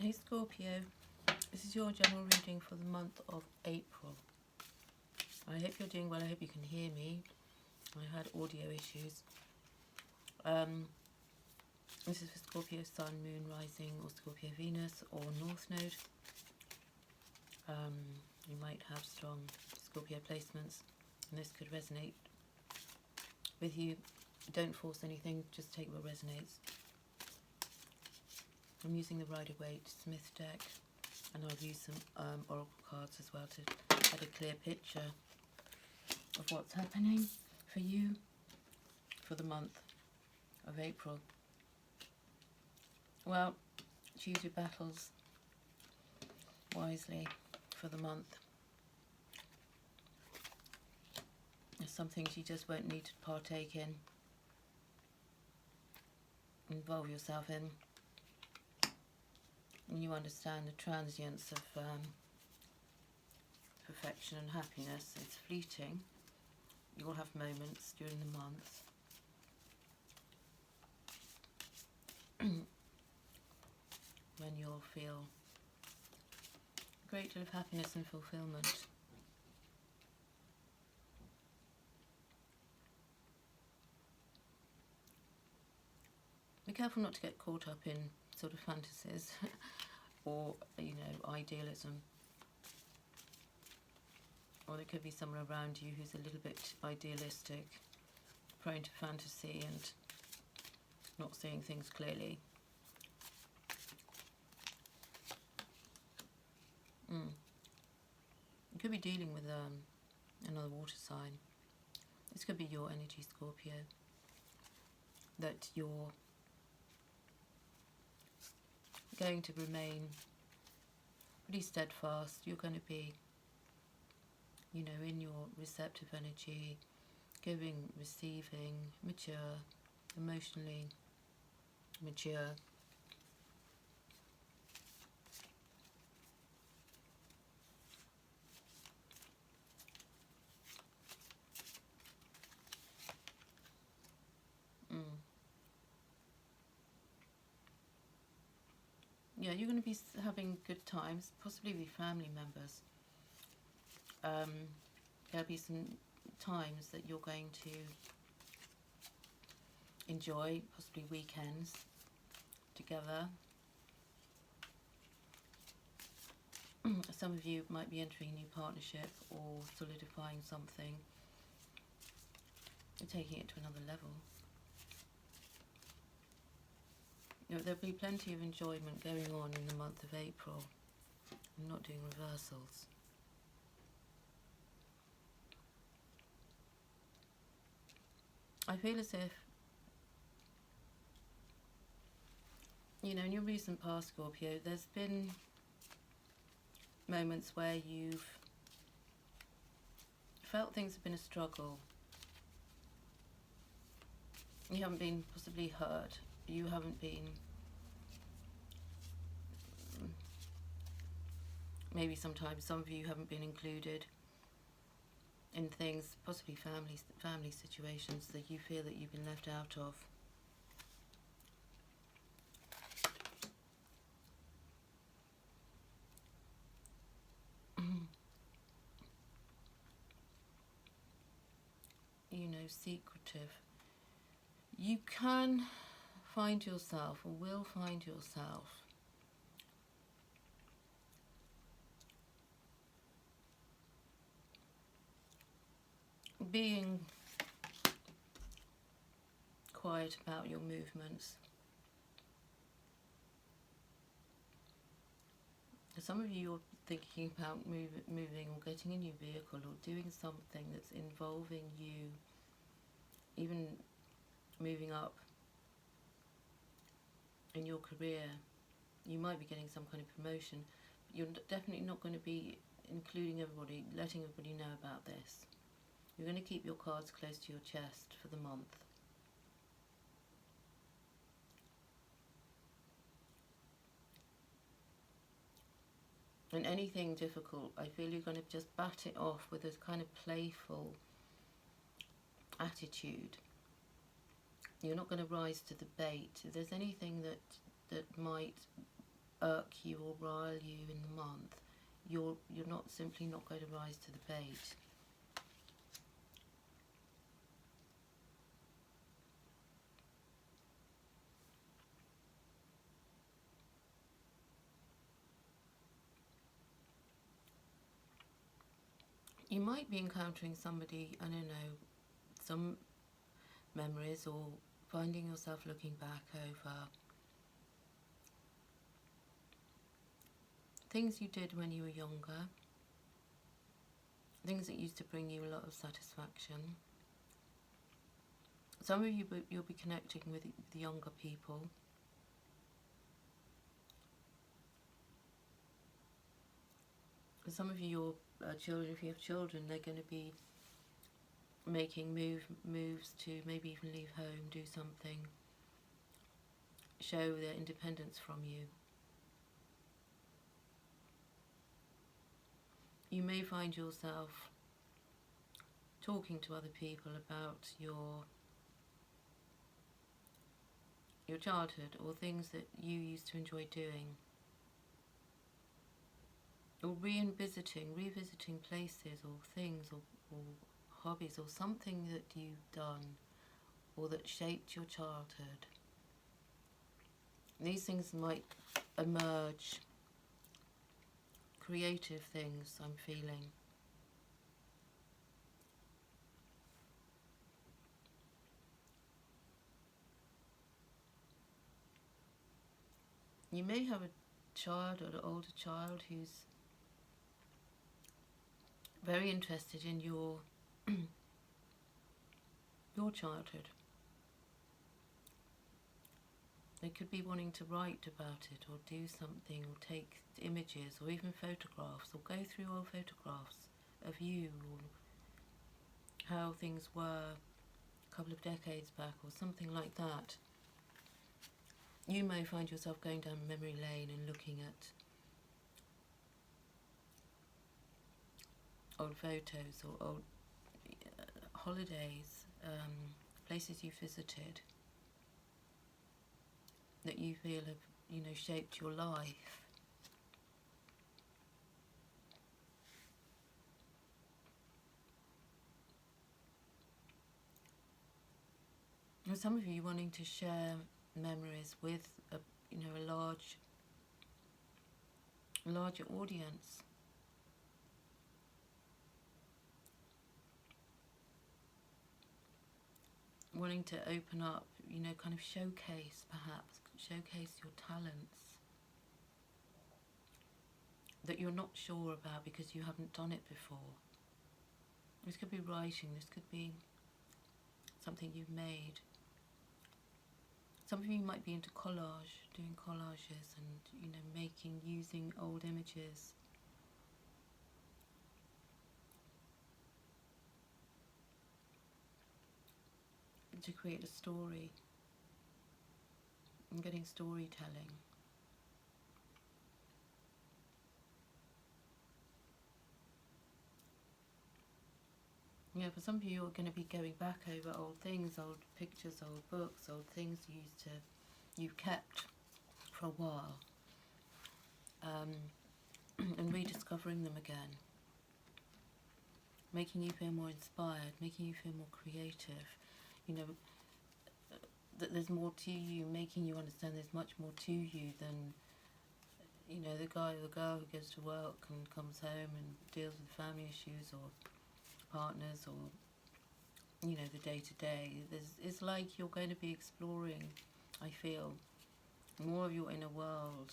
Hey Scorpio, this is your general reading for the month of April. I hope you're doing well. I hope you can hear me. I had audio issues. This is for Scorpio Sun, Moon, Rising, or Scorpio Venus, or North Node. You might have strong Scorpio placements, and this could resonate with you. Don't force anything, just take what resonates. I'm using the Rider-Waite Smith deck, and I'll use some oracle cards as well to get a clear picture of what's happening for you for the month of April. Well, choose your battles wisely for the month. There's some things you just won't need to partake in, involve yourself in. And you understand the transience of perfection and happiness. It's fleeting. You'll have moments during the month when you'll feel a great deal of happiness and fulfillment. Be careful not to get caught up in sort of fantasies or, idealism. Or there could be someone around you who's a little bit idealistic, prone to fantasy and not seeing things clearly. You could be dealing with another water sign. This could be your energy, Scorpio, that you're going to remain pretty steadfast. You're going to be, in your receptive energy, giving, receiving, mature, emotionally mature. Yeah, you're going to be having good times, possibly with family members. There'll be some times that you're going to enjoy, possibly weekends together. Some of you might be entering a new partnership or solidifying something, taking it to another level. There'll be plenty of enjoyment going on in the month of April. I'm not doing reversals. I feel as if, in your recent past, Scorpio, there's been moments where you've felt things have been a struggle. You haven't been possibly hurt. You haven't been, maybe sometimes some of you haven't been included in things, possibly family situations that you feel that you've been left out of. Secretive. You can find yourself, or will find yourself, being quiet about your movements. Some of you are thinking about moving or getting a new vehicle or doing something that's involving you, even moving up in your career. You might be getting some kind of promotion, but you're definitely not going to be including everybody, letting everybody know about this. You're going to keep your cards close to your chest for the month. And anything difficult, I feel you're going to just bat it off with this kind of playful attitude. You're not going to rise to the bait. If there's anything that might irk you or rile you in the month, you're not simply not going to rise to the bait. You might be encountering somebody, I don't know, some memories, or finding yourself looking back over things you did when you were younger, things that used to bring you a lot of satisfaction. Some of you, you'll be connecting with the younger people. Some of you, your children, if you have children, they're going to be making moves to maybe even leave home, do something, show their independence from you. You may find yourself talking to other people about your childhood, or things that you used to enjoy doing, or revisiting places or things or hobbies or something that you've done or that shaped your childhood. These things might emerge, creative things, I'm feeling. You may have a child or an older child who's very interested in your your childhood. They could be wanting to write about it, or do something, or take images, or even photographs, or go through old photographs of you, or how things were a couple of decades back, or something like that. You may find yourself going down memory lane and looking at old photos or old holidays, places you visited that you feel have, shaped your life. And some of you wanting to share memories with a larger audience. Wanting to open up, kind of showcase your talents that you're not sure about because you haven't done it before. This could be writing, this could be something you've made. Some of you might be into collage, doing collages and, using old images. To create a story and getting storytelling. Yeah, for some of you, you're going to be going back over old things, old pictures, old books, old things you've kept for a while, and rediscovering them again, making you feel more inspired, making you feel more creative. That there's more to you, making you understand there's much more to you than the guy or the girl who goes to work and comes home and deals with family issues or partners or the day-to-day. It's like you're going to be exploring, I feel, more of your inner world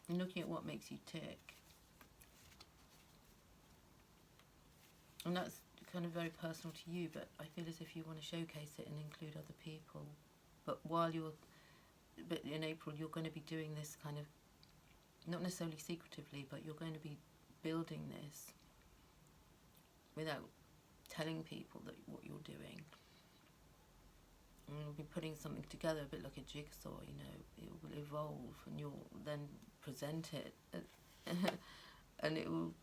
and looking at what makes you tick. And that's kind of very personal to you, but I feel as if you want to showcase it and include other people. But in April, you're going to be doing this kind of, not necessarily secretively, but you're going to be building this without telling people what you're doing. And you'll be putting something together a bit like a jigsaw, it will evolve and you'll then present it and it will,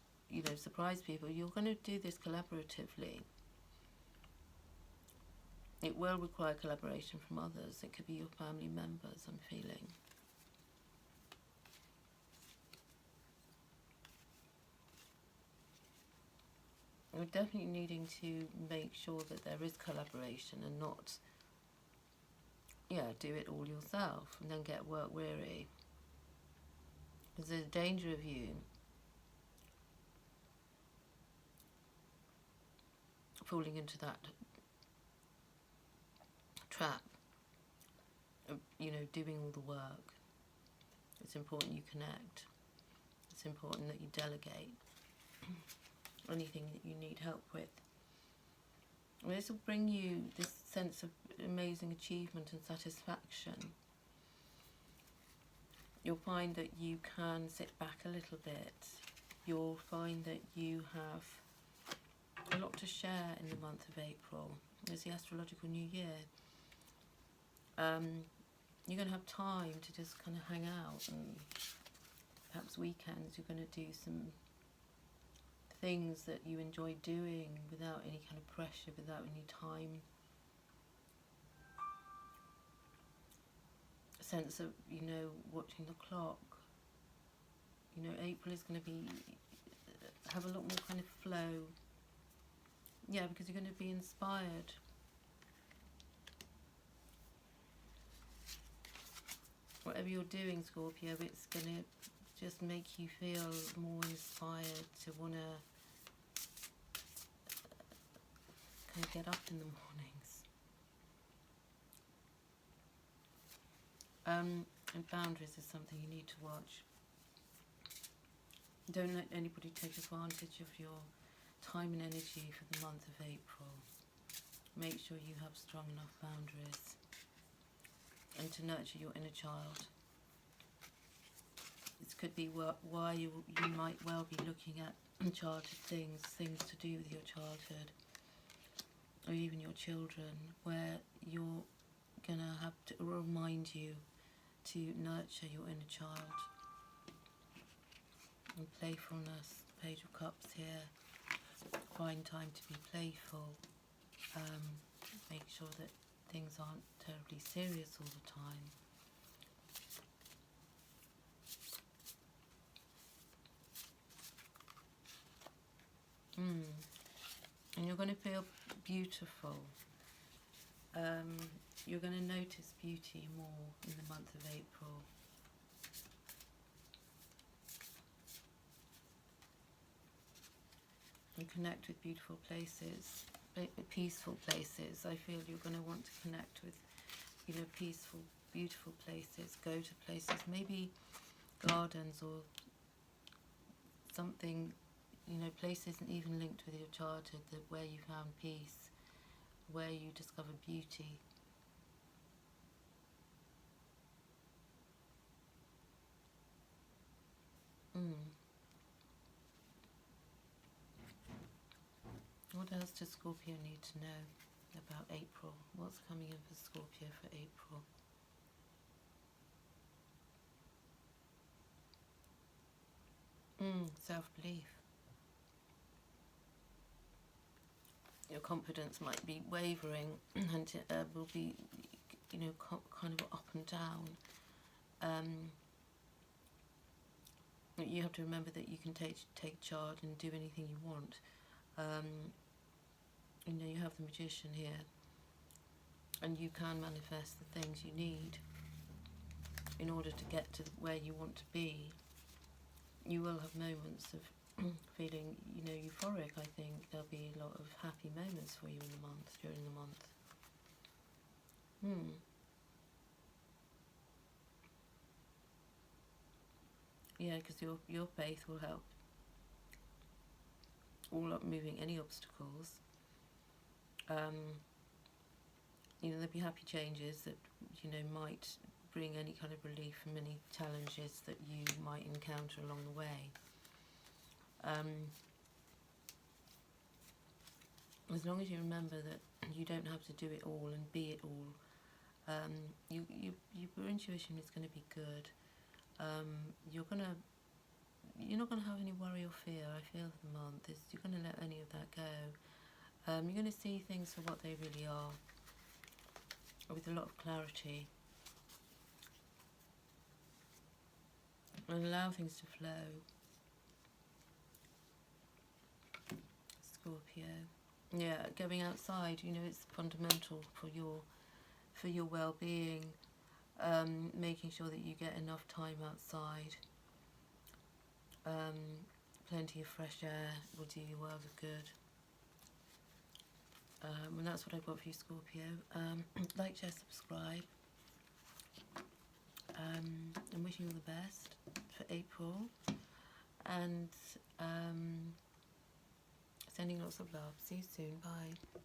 surprise people. You're going to do this collaboratively. It will require collaboration from others. It could be your family members, I'm feeling. You're definitely needing to make sure that there is collaboration and not, do it all yourself and then get work weary. Because there's a danger of you falling into that trap of, doing all the work. It's important you connect. It's important that you delegate anything that you need help with. And this will bring you this sense of amazing achievement and satisfaction. You'll find that you can sit back a little bit. You'll find that you have a lot to share in the month of April. It's the astrological new year. You're going to have time to just kind of hang out, and perhaps weekends you're going to do some things that you enjoy doing without any kind of pressure, without any time. A sense of, watching the clock. April is going to have a lot more kind of flow. Yeah, because you're going to be inspired. Whatever you're doing, Scorpio, it's going to just make you feel more inspired to want to kind of get up in the mornings. And boundaries is something you need to watch. Don't let anybody take advantage of your time and energy for the month of April. Make sure you have strong enough boundaries, and to nurture your inner child. This could be why you might well be looking at childhood things to do with your childhood, or even your children, where you're going to have to remind you to nurture your inner child. And playfulness, Page of Cups here. Find time to be playful. Make sure that things aren't terribly serious all the time. And you're going to feel beautiful. You're going to notice beauty more in the month of April. And connect with beautiful places, peaceful places. I feel you're going to want to connect with, peaceful, beautiful places. Go to places, maybe gardens or something, places even linked with your childhood, where you found peace, where you discovered beauty. What else does Scorpio need to know about April? What's coming in for Scorpio for April? Self-belief. Your confidence might be wavering and it will be, kind of up and down. You have to remember that you can take charge and do anything you want. You have the Magician here, and you can manifest the things you need in order to get to where you want to be. You will have moments of feeling, euphoric. I think there'll be a lot of happy moments for you in the month, during the month. Yeah, because your faith will help all up moving any obstacles. There'll be happy changes that, might bring any kind of relief from any challenges that you might encounter along the way. As long as you remember that you don't have to do it all and be it all, your intuition is going to be good. You're not going to have any worry or fear, I feel, for the month. You're going to let any of that go. You're going to see things for what they really are, with a lot of clarity, and allow things to flow. Scorpio. Yeah, going outside, you know, it's fundamental for your well-being. Making sure that you get enough time outside. Plenty of fresh air will do you world of good. And that's what I've got for you, Scorpio. Like, share, subscribe. I'm wishing you all the best for April, and sending lots of love. See you soon. Bye.